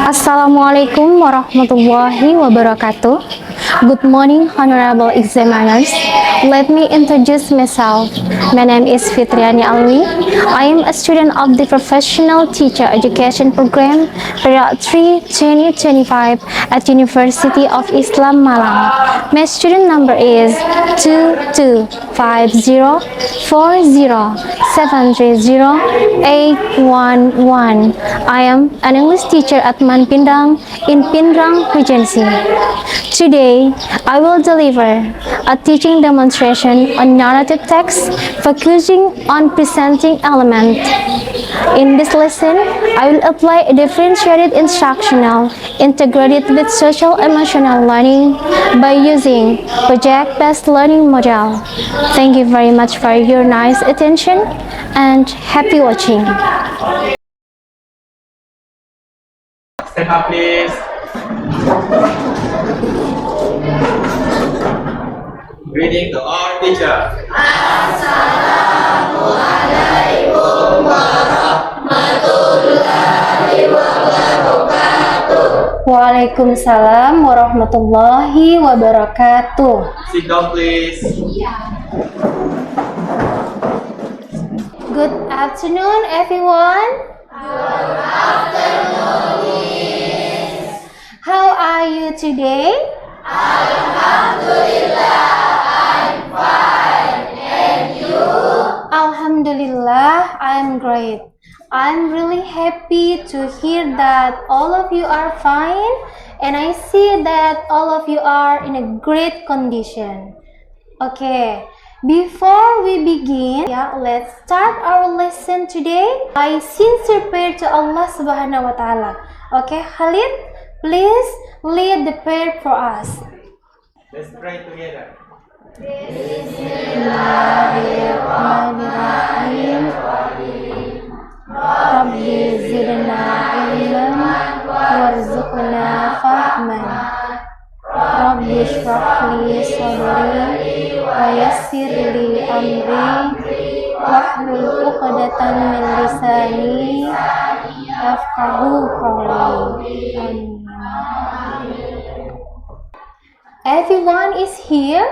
Assalamualaikum warahmatullahi wabarakatuh. Good morning, honorable examiners. Let me introduce myself. My name is Fitriani Alwi. I am a student of the Professional Teacher Education Program, Period 3 2025 at University of Islam Malang. My student number is 2250407308111. I am an English teacher at Man Pindang in Pindrang Regency. Today, I will deliver a teaching demonstration on narrative text focusing on presenting element. In this lesson, I will apply a differentiated instructional integrated with social emotional learning by using project-based learning model. Thank you very much for your nice attention and happy watching. Stand up, please. Greeting to all teacher. Assalamualaikum warahmatullahi wabarakatuh. Waalaikumsalam warahmatullahi wabarakatuh. Sit down, please. Good afternoon, everyone. Good afternoon, Miss. How are you today? Alhamdulillah, I'm fine. And you? Alhamdulillah, I'm great. I'm really happy to hear that all of you are fine, and I see that all of you are in a great condition. Okay, before we begin, let's start our lesson today. I sincere prayer to Allah Subhanahu wa Ta'ala. Okay, Khalid, please lead the prayer for us. Let's pray together. Bismillahirrahmanirrahim. Rabbi zidna ilman warzuqna fahman. Rabbi shrah li sadri wa yassir li amri wahlul 'uqdatam min lisani yafqahu qawli. Amin. Everyone is here?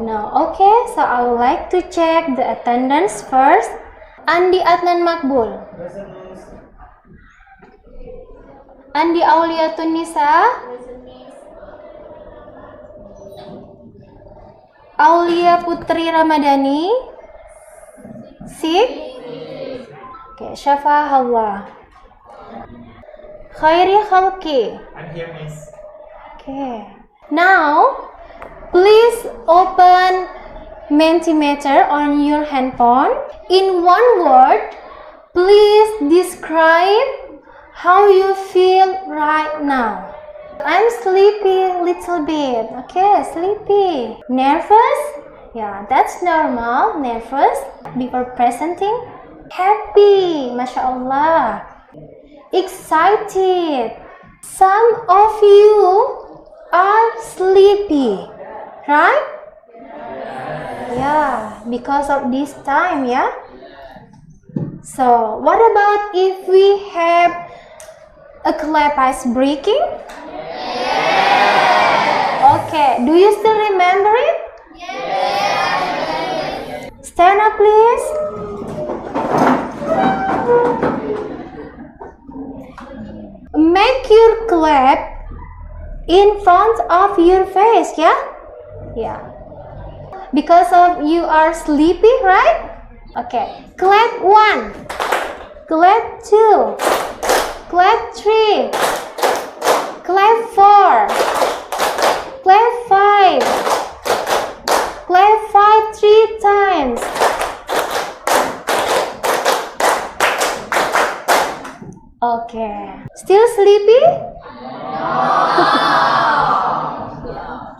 No. Okay, so I would like to check the attendance first. Andi Adnan Makbul. Andi Auliatun Nisa. Aulia Putri Ramadhani. Sik. Okay, Syafa Hawa. Khairi Khalki. I'm here, Miss. Okay. Now, please open Mentimeter on your handphone. In one word, please describe how you feel right now. I'm sleepy little bit. Okay, sleepy. Nervous? Yeah, that's normal. Nervous before presenting. Happy. Masya Allah. Excited. Some of you are sleepy, right? Yeah, because of this time, yeah. So, what about if we have a clap ice breaking? Okay, do you still remember it? Stand up, please. Make your clap in front of your face, yeah? Yeah. Because of you are sleepy, right? Okay. Clap 1. Clap 2. Clap 3. Clap 4. Clap 5. Clap 5 3 times. Okay. Still sleepy?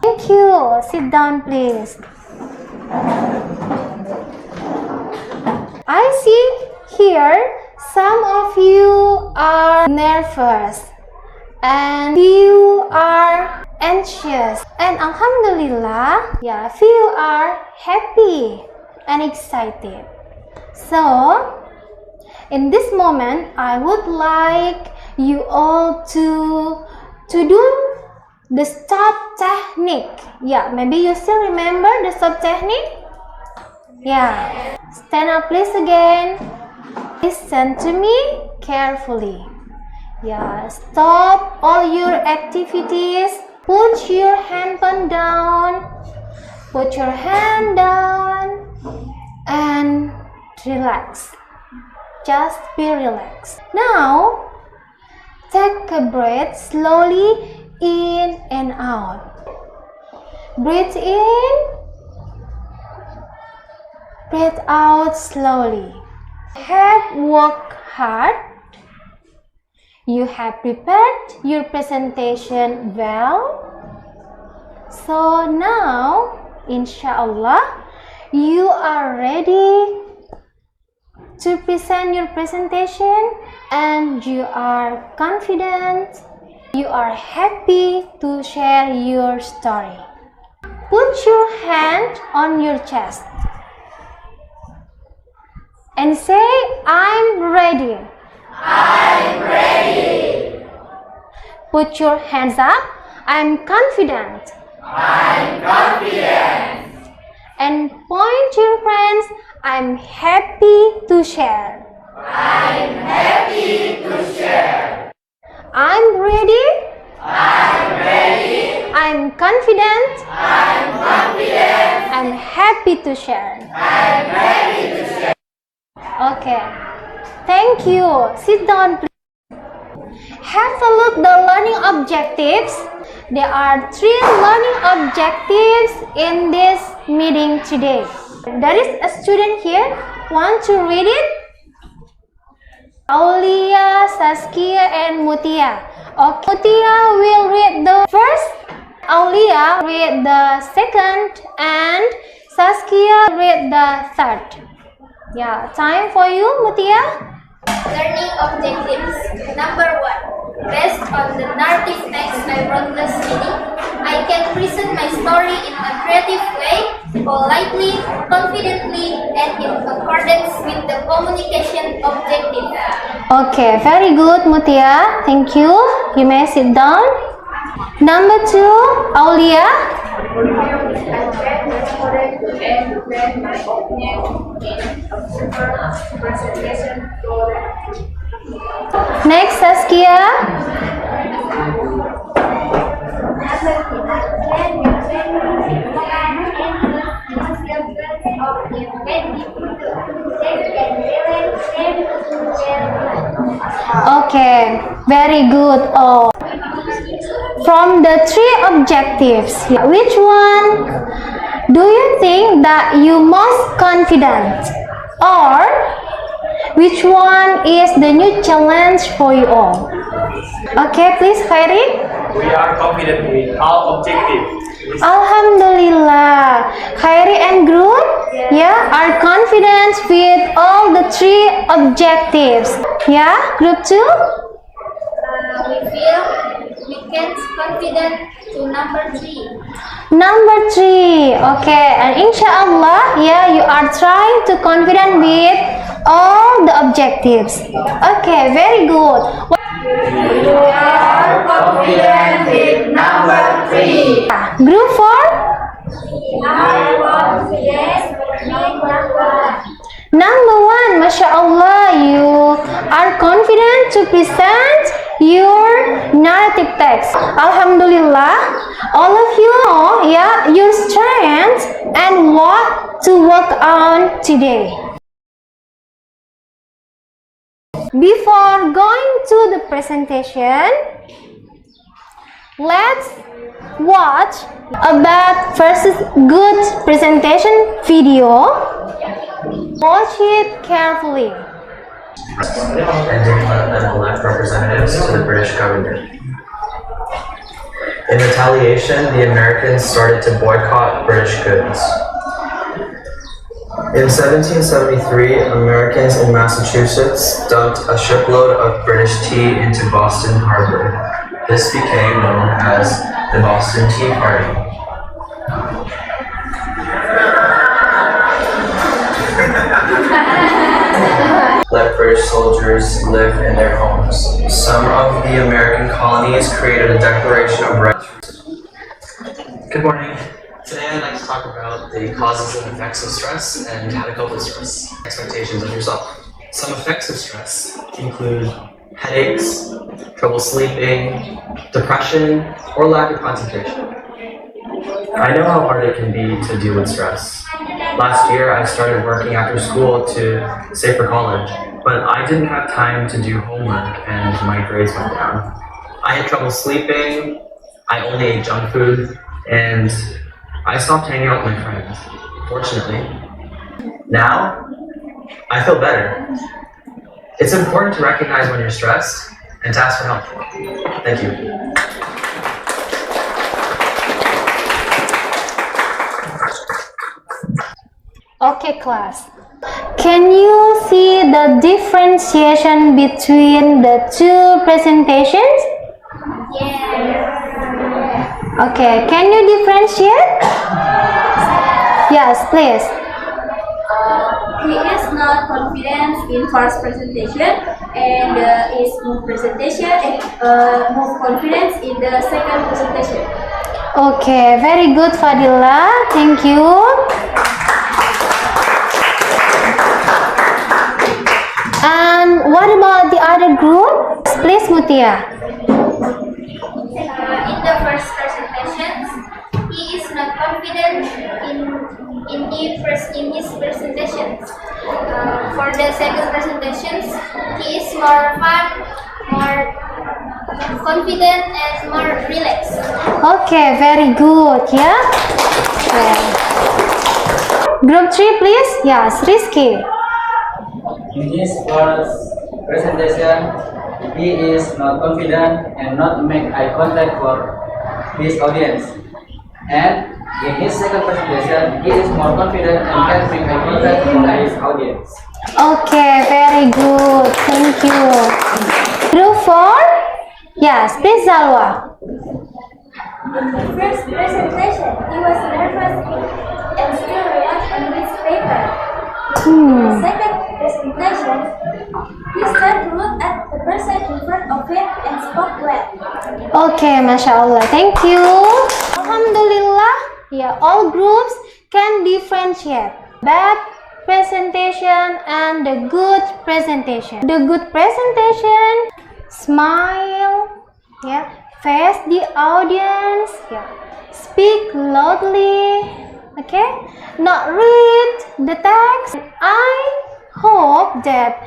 Thank you. Sit down, please. I see here some of you are nervous and few are anxious, and alhamdulillah, few are happy and excited. So, In this moment, I would like you all to do the stop technique. Yeah, maybe you still remember the stop technique? Yeah. Stand up please again. Listen to me carefully. Yeah, stop all your activities. Put your handphone down. Put your hand down and relax. Just be relaxed. Now, take a breath slowly in and out. Breathe in. Breathe out slowly. Have worked hard. You have prepared your presentation well. So now, inshallah, you are ready to present your presentation and you are confident. You are happy to share your story. Put your hand on your chest and say, I'm ready. I'm ready. Put your hands up. I'm confident. I'm confident. And point to your friends. I'm happy to share. I'm happy to share. I'm ready. I'm ready. I'm confident. I'm confident. I'm happy to share. I'm ready to share. Okay. Thank you. Sit down, please. Have a look the learning objectives. There are 3 learning objectives in this meeting today. There is a student here. Want to read it? Aulia, Saskia, and Mutia. Okay. Mutia will read the first. Aulia read the second, and Saskia read the third. Yeah, time for you, Mutia. Learning objectives. Number 1. Based on the narrative text I wrote last meeting, I can present my story in a creative way, politely, confidently, and in accordance with the communication objective. Okay, very good, Mutia. Thank you. You may sit down. Number 2, Aulia. Next, Saskia. Okay, very good. Oh. From the 3 objectives, which one do you think that you most confident? Or which one is the new challenge for you all? Okay, please, Khairi. We are confident with all objectives. Alhamdulillah. Khairi and Group, are confident with all the 3 objectives. Yeah, Group 2? We feel we can confident to number 3. Number 3, okay, and inshallah, you are trying to confident with all the objectives. Okay, very good. We are confident with number 3. Group 4? I confident with number 1. Number 1, mashallah, you are confident to present your narrative text. Alhamdulillah, all of you know, your strengths and what to work on today. Before going to the presentation, let's watch about versus good presentation video. Watch it carefully. And elect representatives to the British government. In retaliation, the Americans started to boycott British goods. In 1773, Americans in Massachusetts dumped a shipload of British tea into Boston Harbor. This became known as the Boston Tea Party. Let British soldiers live in their homes. Some of the American colonies created a Declaration of Rights. Good morning. Today I'd like to talk about the causes and effects of stress and how to cope with stress. Expectations of yourself. Some effects of stress include headaches, trouble sleeping, depression, or lack of concentration. I know how hard it can be to deal with stress. Last year, I started working after school to save for college, but I didn't have time to do homework and my grades went down. I had trouble sleeping, I only ate junk food, and I stopped hanging out with my friends. Fortunately, now I feel better. It's important to recognize when you're stressed and to ask for help. Thank you. Okay, class. Can you see the differentiation between the two presentations? Yeah. Okay, can you differentiate? Yes, please. He is not confident in first presentation and is more presentation more confidence in the second presentation. Okay, very good, Fadila. Thank you. And what about the other group? Please, Mutia. In the first presentations, he is not confident in his presentations. For the second presentations, he is more fun, more confident, and more relaxed. Okay, very good. Yeah. Okay. Group 3, please. Yes, Rizky. In his first presentation, he is not confident and not make eye contact for his audience. And in his second presentation, he is more confident and can make eye contact for his audience. Okay, very good. Thank you. Group 4. Yes, please, Zalwa. In the first presentation, he was nervous and still relaxed on his paper. Second presentation, he started to look at the person in front of him and spoke well. Okay, Masya Allah. Thank you. Alhamdulillah. Yeah, all groups can differentiate bad presentation and the good presentation. The good presentation, smile, yeah, face the audience, yeah, speak loudly, okay, not read the text. I hope that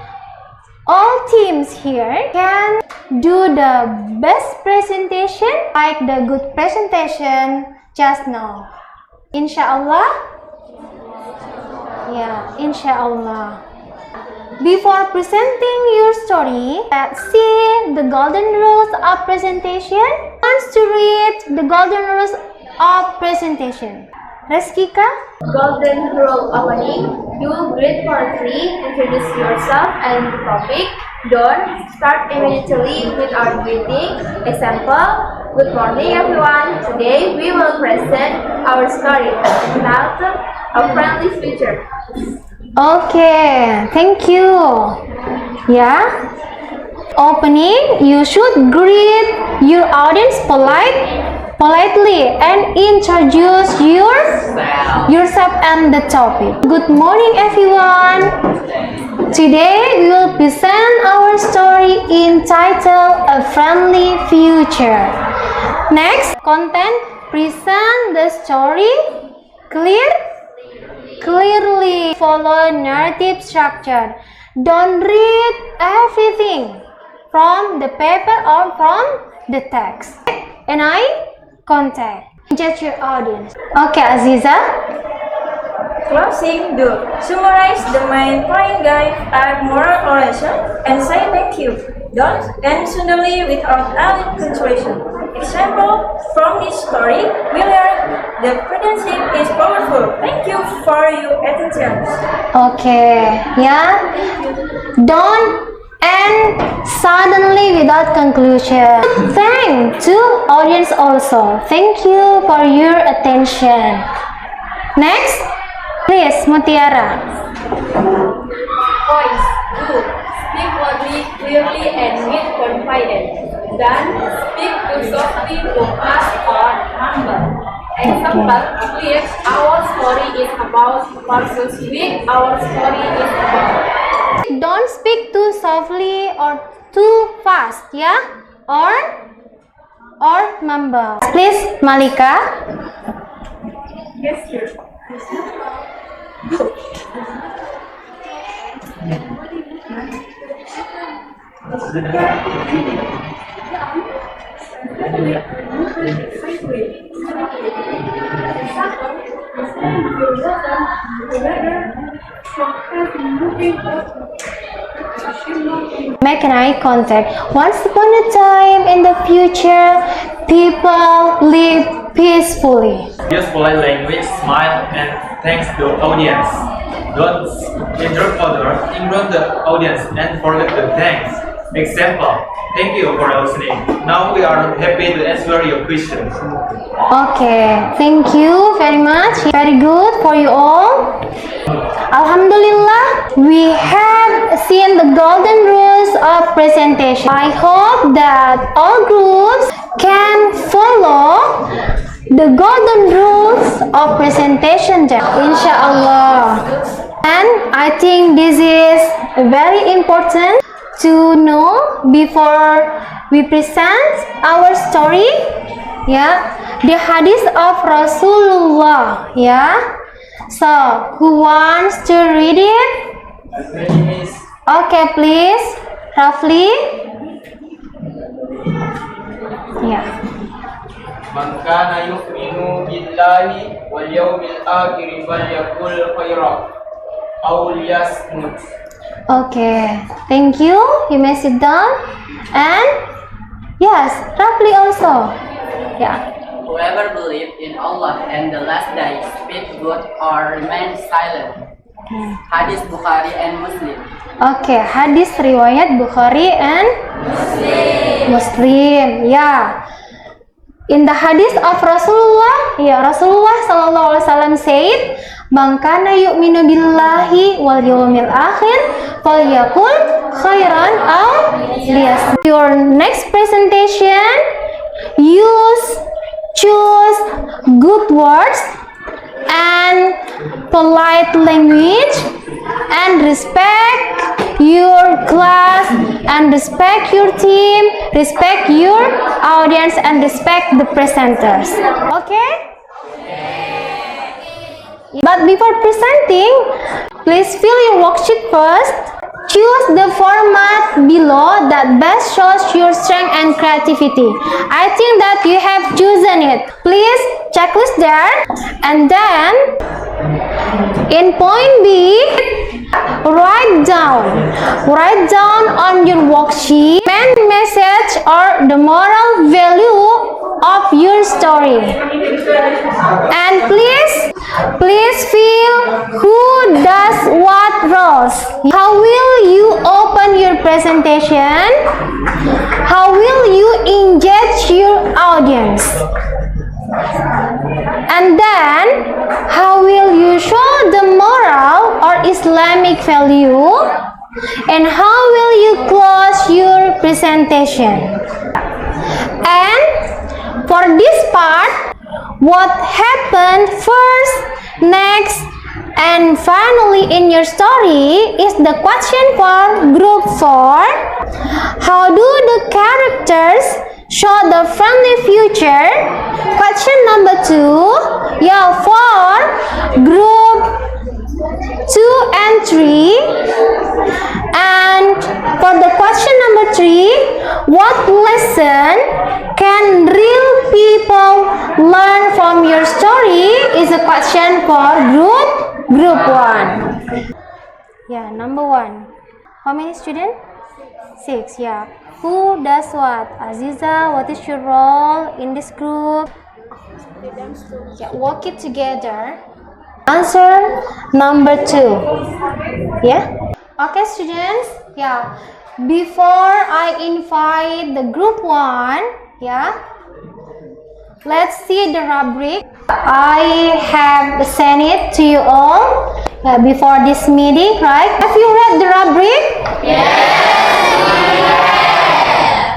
all teams here can do the best presentation like the good presentation just now. Inshallah. Yeah, inshallah. Before presenting your story, let's see the golden rules of presentation. Wants to read the golden rules of presentation. Reskika? Golden rule opening. You greet politely, introduce yourself and the topic. Don't start immediately without greeting. Example, good morning everyone. Today we will present our story entitled A Friendly Future. Okay, thank you. Yeah. Opening, you should greet your audience politely and introduce yourself and the topic. Good morning everyone. Today we will present our story entitled A Friendly Future. Next, content, present the story clearly. Follow narrative structure. Don't read everything from the paper or from the text. And eye contact. Judge your audience. Okay, Aziza. Closing, do summarize the main point, guide our moral oration, and say thank you. Don't end suddenly without any consideration. Example, from this story, we learn the friendship is powerful. Thank you for your attention. Okay, yeah. Don't end suddenly without conclusion. Thank to audience also. Thank you for your attention. Next, please, Mutiara. Voice, do Then speak too softly to us or number. Example, please, our story is about versus with our story is about. Don't speak too softly or too fast, yeah? Or member. Please, Malika. Yes, sir. Make an eye contact. Once upon a time in the future, people live peacefully. Use polite language, smile, and thanks the audience. Don't interrupt others, ignore the audience, and forget the thanks. Example, thank you for listening. Now we are happy to answer your questions. Okay, thank you very much. Very good for you all. Alhamdulillah, we have seen the golden rules of presentation. I hope that all groups can follow the golden rules of presentation, inshallah. And I think this is very important to know before we present our story. Yeah, the hadith of Rasulullah. Yeah. So, who wants to read it? Okay, please, Rafli. Yeah. Man kana yu'minu billahi wal yawmil akhir falyakul khairan aw liyasmut. Okay, thank you. You may sit down. And yes, Rafli also. Yeah. Whoever believes in Allah and the last day, speak good or remain silent. Hadis Bukhari and Muslim. Okay, hadis riwayat Bukhari and Muslim. Yeah. In the hadis of Rasulullah, Rasulullah sallallahu alaihi wasallam said, "Man kana yu'minu billahi wal yawmil akhir, falyakul khairan aw liyasmut." Your next presentation, choose good words and polite language and respect your class and respect your team, respect your audience and respect the presenters. Okay? But before presenting, please fill your worksheet first. Choose the format below that best shows your strength and creativity. I think that you have chosen it. Please checklist there. And then in point B, write down on your worksheet main message or the moral value of your story. And please fill who does what roles. How will you open your presentation? How will you engage your audience? And then, how will you show the moral or Islamic value? And how will you close your presentation? And for this part, what happened first, next, and finally in your story is the question for group 4. How do the characters show the friendly future? Question number 2. For group 2 and 3. And for the question number 3, what lesson can real people learn from your story is a question for group 1. Number 1. How many students? 6. Who does what? Aziza, what is your role in this group? Work it together. Answer number 2. Okay, students. Before I invite the group 1, let's see the rubric. I have sent it to you all before this meeting, right? Have you read the rubric? Yes.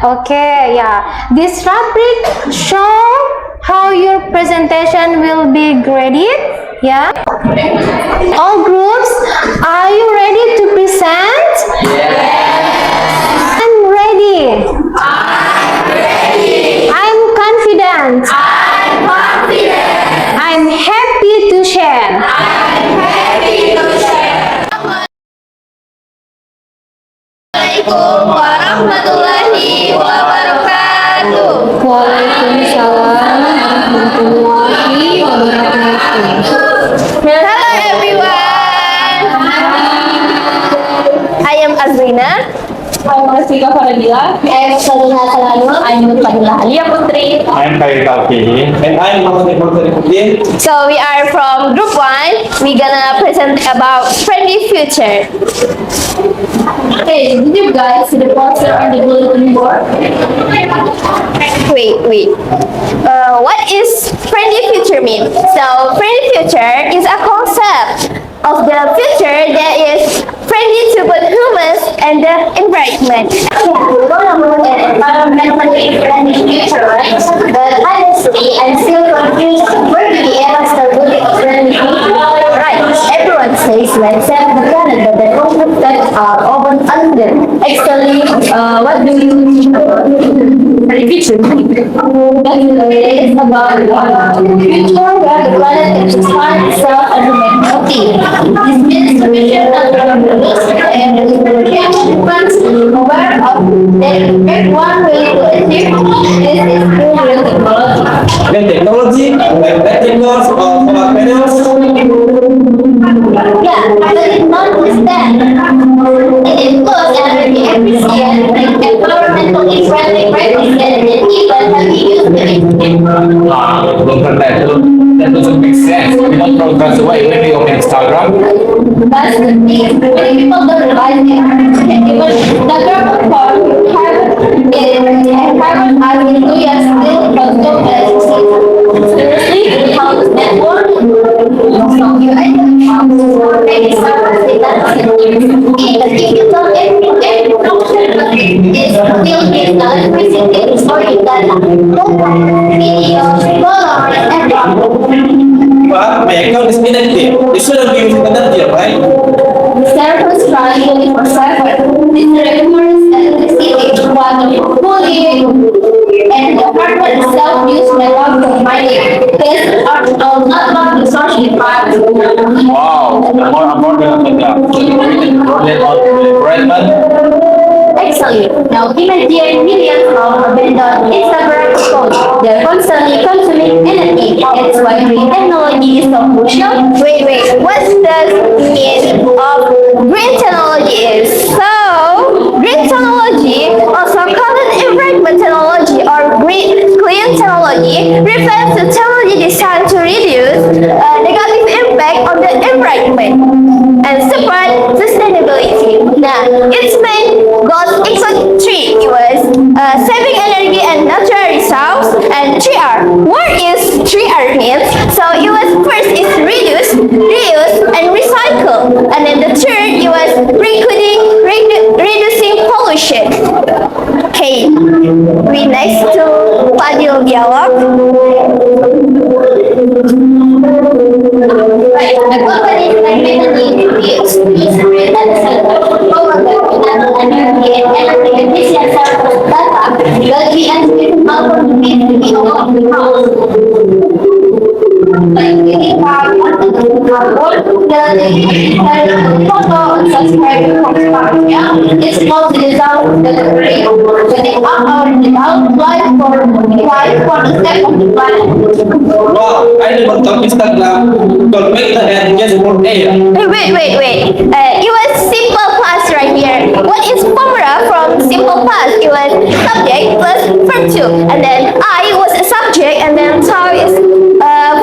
Okay, yeah. This rubric show how your presentation will be graded. Yeah. All groups, are you ready to present? I'm ready. I'm confident. I'm happy to share. Assalamualaikum warahmatullahi wabarakatuh. Waalaikumsalam warahmatullahi wabarakatuh. Hello everyone. I am Azrina. I'm Masika Faradila. I'm Salina Salanul. I'm Fadila Alia Putri. I'm Khalid Alkini. And I'm Mohammed Mohammed. So we are from Group 1. We're gonna present about friendly future. Hey, did you guys see the poster on the bulletin board? Wait. What is friendly future mean? So friendly future is a concept of the future that is friendly to both humans and the environment. Environmentally friendly future, right? But honestly, I'm still confused. Where do we ever start looking at friendly future? Right, everyone says let's save the planet, but the concepts that are often unclear. Actually, what do you think about friendly future? Basically, it's about future where the planet can expand itself and remain healthy. This means the vision of the and the aware of that everyone will achieve this is through real technology. Then technology, like electricals or solar panels. Yeah, but it's not just that. It includes energy efficient, like environmentally friendly practices, and even heavy use of it. That doesn't make sense. We don't progress away. Maybe on Instagram. That's the thing. Many people don't realize it. Even the carbon form carbon hallelujah still consumed as seriously, how does that work? So you maybe someone say that because if you tell every function it's still is electricity storing data. Videos, photos, and But my account is inactive. You shouldn't be using energy, right? servers run 24/7. This requires electricity, water, cooling, and the hardware itself used by laptop mining. This article not about the social impact. Wow. More important than that. Brilliant on Excellent. Now imagine millions of abandoned Instagram accounts. They're constantly consuming energy. That's why green technology is so crucial. Wait, what does mean of green technology is? So, green technology, also called environment technology or clean technology, refers to technology designed to reduce negative impact on the environment and support sustainability. Now, its main goals include three. It was saving energy and natural resources, and 3R. What is 3R means? So it was first is reduce, reuse, and recycle, and then the third it was reducing pollution. Okay, we next to Fadil Dialog. Right. The company is like use green and energy and energy efficient server data. But we anticipate how to meet the house. Like using power on the photo and subscribe it's called the result of the degree. Setting up our result live for the step of the planet. Wow, I never thought Instagram could make the end just for air. Wait. It was simple past right here. What is formula from simple past? It was subject plus verb to, and then I was a subject, and then Tao is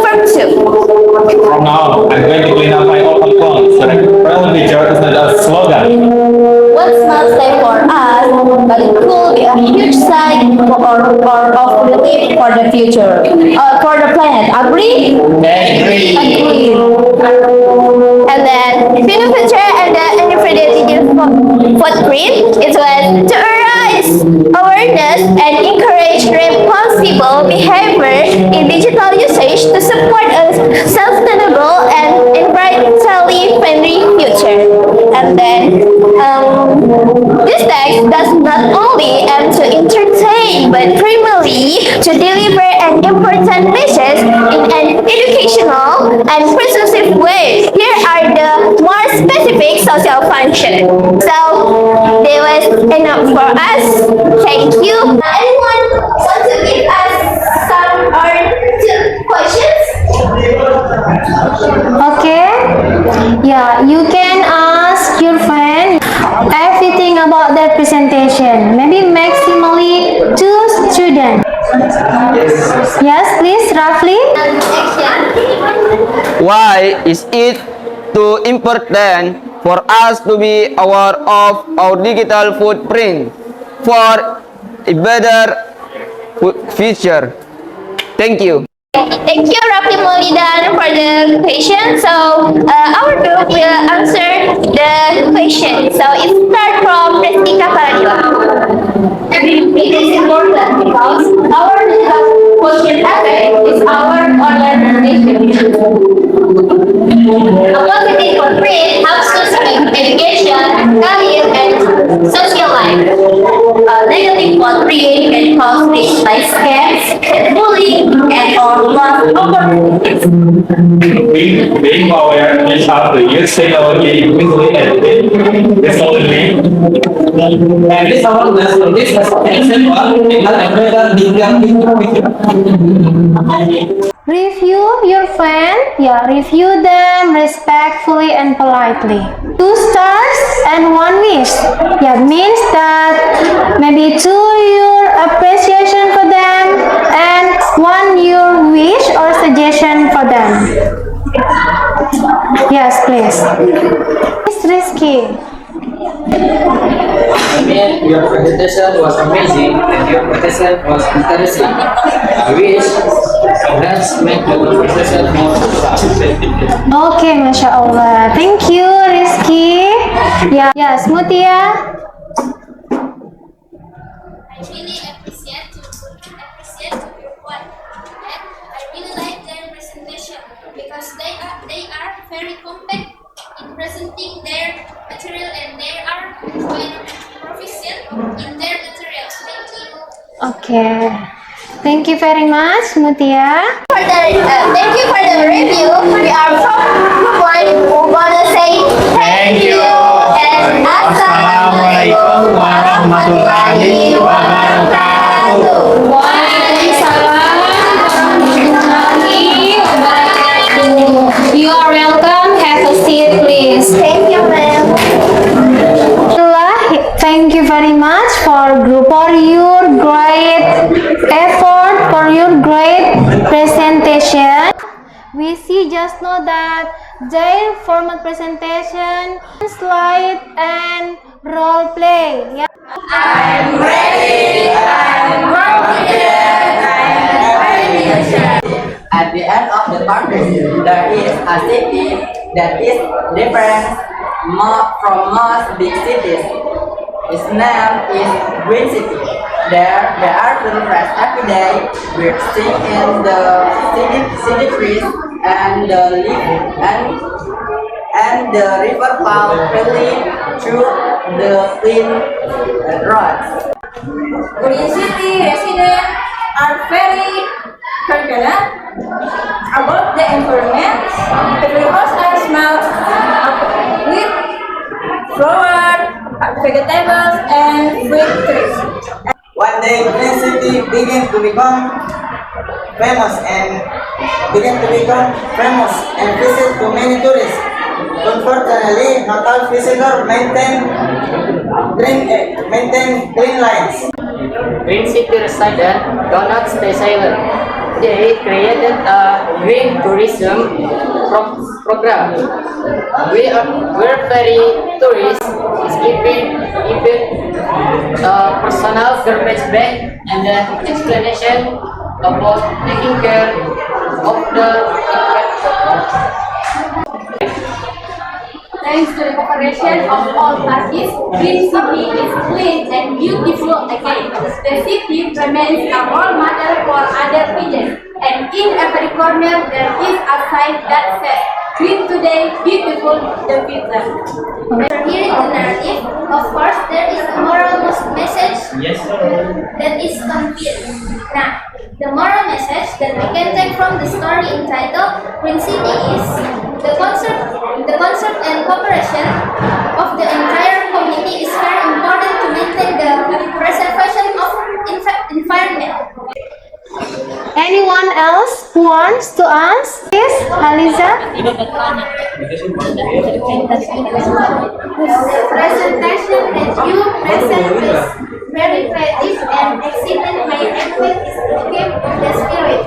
verb to. From now, I'm going to clean up my old account so that friendly future is not a slogan. What's not safe for us, but it could be a huge sign or of relief for the future, for the planet. Agree? Agree. And then Pino Future and the infinity footprint, it was to arise our awareness and encourage responsible behavior in digital usage to support a sustainable and environmentally friendly future. And then, this text does not only aim to entertain but primarily to deliver an important message in an educational and persuasive way. Here are the more specific social functions. So, that was enough for us. Thank you. Anyone want to give us some or two questions? Okay. Yeah, you can ask your friend everything about that presentation. Maybe maximally 2 students. Yes, please, roughly. Why is it too important for us to be aware of our digital footprint for a better future? Thank you. Thank you, Rafli Maulidan, for the question. So, our group will answer the question. So, it starts from Pristika Paradila. It is important because our digital footprint is our organization. A positive footprint helps us in education, career, and social life. A negative footprint can cause things like scams, bullying, and or lost opportunities. Being aware is how to use technology quickly and resolutely. And this awareness of this exception Review your friend. Yeah, review them respectfully and politely. 2 stars and 1 wish. Yeah, means that maybe 2 your appreciation for them and 1 your wish or suggestion for them. Yes, please. It's risky. I mean, your presentation was amazing and your presentation was interesting. I wish let's make the presentation more fun. Okay, Masya Allah. Thank you, Rizky. Yeah, yes, Mutia. I really appreciate your work, and I really like their presentation because they are very compact in presenting their material and they are quite proficient in their materials. Thank you. Okay. Thank you very much, Mutia. Thank you for the review. We are from Group 1 who wanna say thank you and Assalamualaikum warahmatullahi wabarakatuh. Waalaikumsalam warahmatullahi wabarakatuh. You are welcome. Have a seat, please. Thank you, ma'am. Thank you very much for group for your great effort, for your great presentation. We see just know that their formal presentation, slide and role play. Yeah. I'm ready. I'm confident. I'm ready. At the end of the conference, there is a city that is different from most big cities. Its name is Green City. There are tourists every day. We're seeing in the city trees and the river flows freely through the clean roads. Green City residents are very confident about the environment. Every house has smell with flowers, vegetables, and fruit trees. One day, Green City began to become famous and visit to many tourists. Unfortunately, not all visitors maintain green lines. Green City residents do not stay silent. They created a green tourism program. We're very tourists is giving a personal garbage bag and an explanation about taking care of the environment. Thanks to the cooperation of all parties, Green City is clean and beautiful again. The city remains a role model for other regions, and in every corner there is a sign that says, "Green today, beautiful the future." Hearing the narrative, of course, there is a moral message that is conveyed. Now, the moral message that we can take from the story entitled Green City is the concert and cooperation of the entire community is very important to maintain the preservation of environment. Anyone else who wants to ask? Yes, Aliza? The presentation that you present is very creative and exciting my effort is to keep the spirit.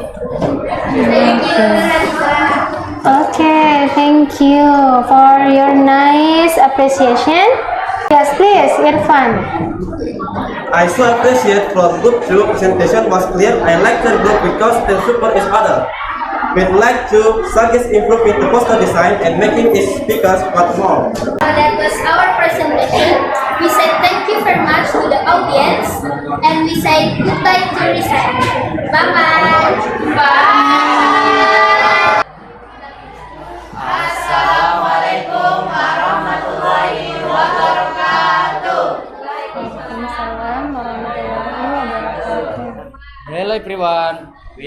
Thank you, Radhika. Okay, thank you for your nice appreciation. Yes, please, Irfan. I so appreciate from group 2 presentation was clear. I like the group because the support each other. We'd like to suggest improving the poster design and making its speakers what more. That was our presentation. We say thank you very much to the audience and we say goodbye to Risa. Bye-bye. Bye. Assalamualaikum warahmatullahi wabarakatuh. Waalaikumsalam warahmatullahi wabarakatuh. Hello everyone, we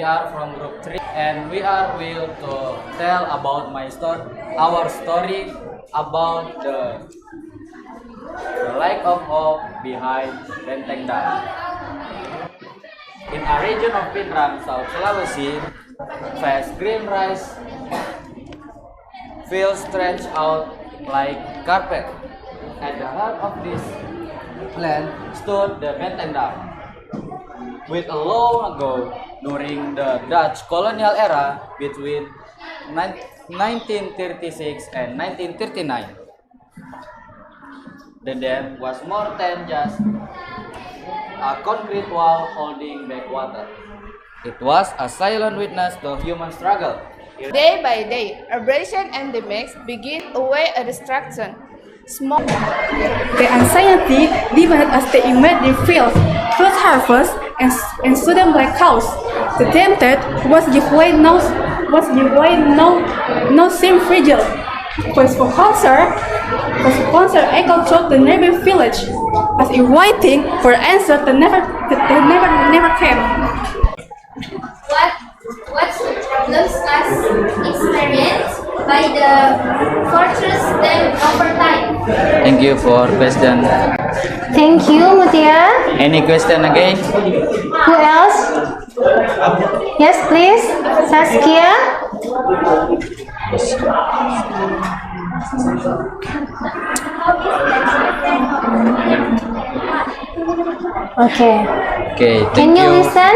are from group 3 and we are will to tell about our story about the lack of hope behind Benteng Dam. In a region of Pinrang, South Sulawesi, vast green rice fields stretched out like carpet. At the heart of this land stood the Benteng Dam. With a long ago, during the Dutch colonial era between 1936 and 1939, the dam was more than just a concrete wall holding back water. It was a silent witness to human struggle. Day by day, abrasion and the mix begin away a destruction. The anxiety deepened as they invade the fields, fruit harvest, and sudden black cows. The tempted was give way now seem fragile. For sponsor echoed through the neighboring village, as if waiting for answer that never came. What's the problems as experienced by the fortress dam over time? Thank you for question. Thank you, Mutia. Any question again? Who else? Yes, please. Saskia. Okay. Okay, Can thank you you listen?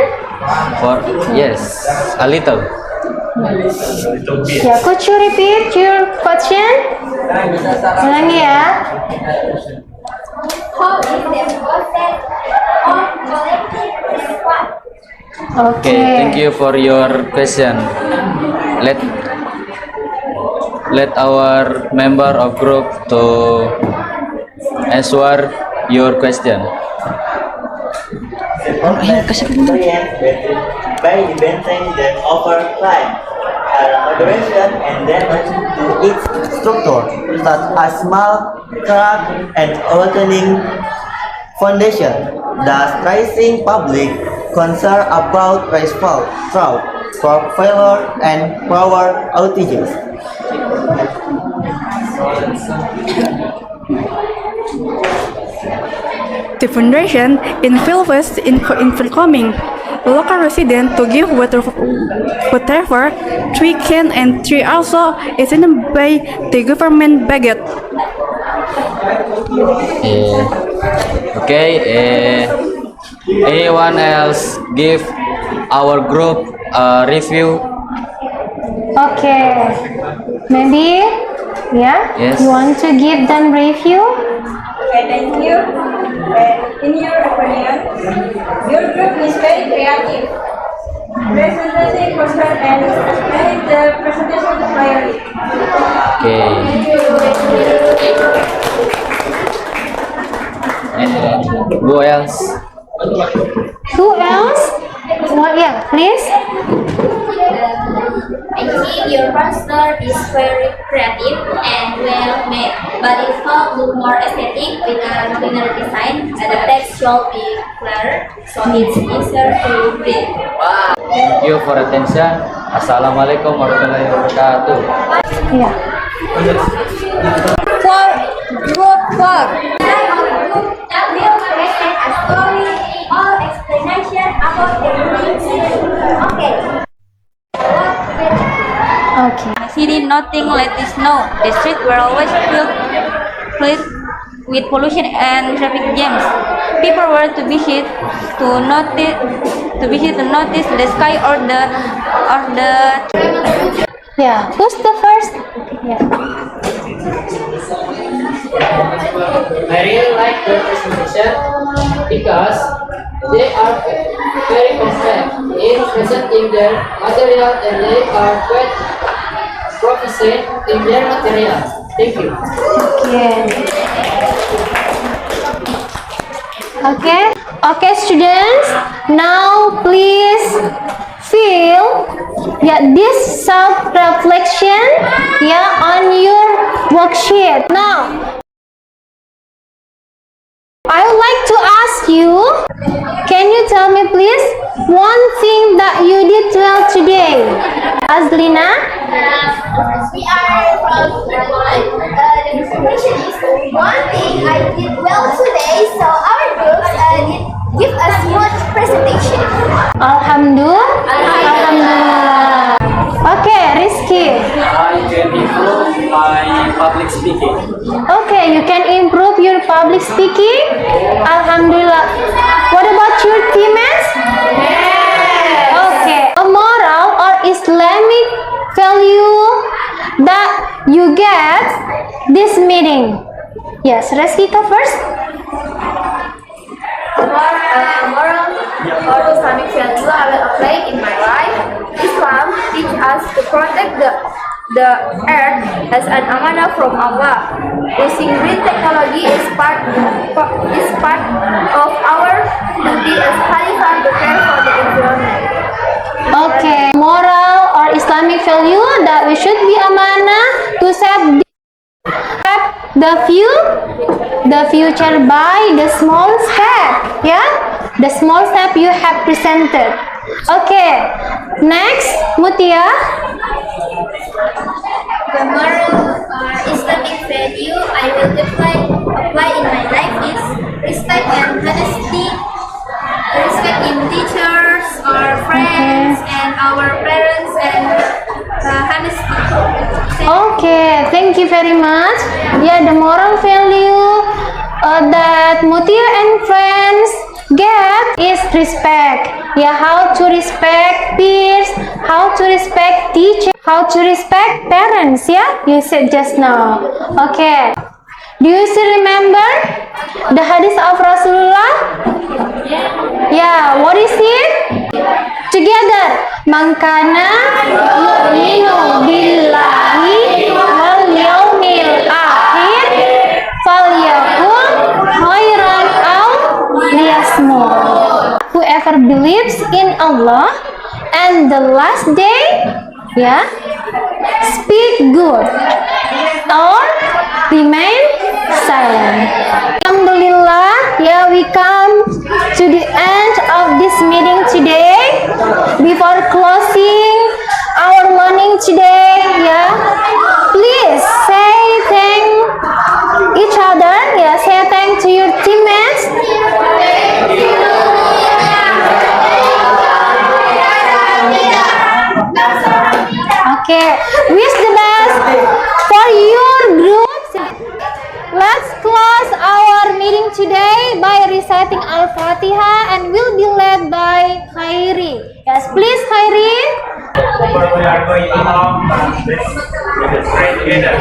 for yes, a little. Yeah, could you repeat your question? Ulangi ya. How is the process of collecting rainwater? Okay, thank you for your question. Let our member of group to answer your question. By the benteng that overclimb moderation and damage to its structure, such as small crack and weakening foundation, thus raising public concern about rainfall, drought, crop failure, and power outages. The foundation in West in welcoming local residents to give whatever we can, and we also is in by the government budget. Anyone else give our group a review? Okay. Maybe, yeah? Yes. You want to give them review? Okay, thank you. In your opinion, your group is very creative. presentation question and manage the presentation clearly. Who else? Who else? What? Yeah, please. I think your poster is very creative and well made, but it could look more aesthetic with a cleaner design, and the text should be clearer, so it's easier to read. Thank you for attention. Assalamualaikum warahmatullahi wabarakatuh. Yeah. For group work. Will present a story or explanation about the movie. Okay. Okay. City, nothing let this know. The streets were always filled with pollution and traffic jams. People were to visit to notice the sky or the Yeah. Who's the first? Yeah. I really like their presentation because they are very compact in presenting their material and they are quite proficient in their material. Thank you. Okay. Okay. Okay, students. Now, please feel this self-reflection on your worksheet. Now, I would like to ask you, can you tell me please one thing that you did well today? Azlina? We are from Vermont. The presentation is one thing I did well today, so our groups did give us much presentation. Alhamdulillah. Alhamdulillah. Okay, Rizky. I can improve my public speaking. Okay, you can improve your public speaking. Alhamdulillah. What about your teammates? Okay. A moral or Islamic value that you get this meeting. Yes, Rizkika first. Moral or Islamic value I will apply in my life. Islam teaches us to protect the earth as an amanah from Allah. Using green technology is part of our duty as Khalifah to care for the environment. Okay, moral or Islamic value that we should be amanah to save the future by the small step. Yeah, the small step you have presented. Okay, next, Mutia. The moral or Islamic value I will apply in my life is respect and honesty. Respect in teachers, our friends, and our parents, and honesty. Okay, thank you very much. Yeah, the moral value that Mutia and friends get is respect. Yeah, how to respect peers, how to respect teachers, how to respect parents. Yeah, you said just now. Okay. Do you still remember the hadith of Rasulullah? Yeah, what is it? Together. Man kana yu'minu billahi wal yawmil akhir falyakul khairan aw liyasmut. Whoever believes in Allah and the last day, speak good or remain silent. Alhamdulillah, we come to the end of this meeting today. Before closing our learning today, please say thank each other. Say thank to your teammates. Okay, wish the best for your groups. Let's close our meeting today by reciting Al-Fatiha and will be led by Khairi. Yes, please, Khairi. We are going to let's pray together.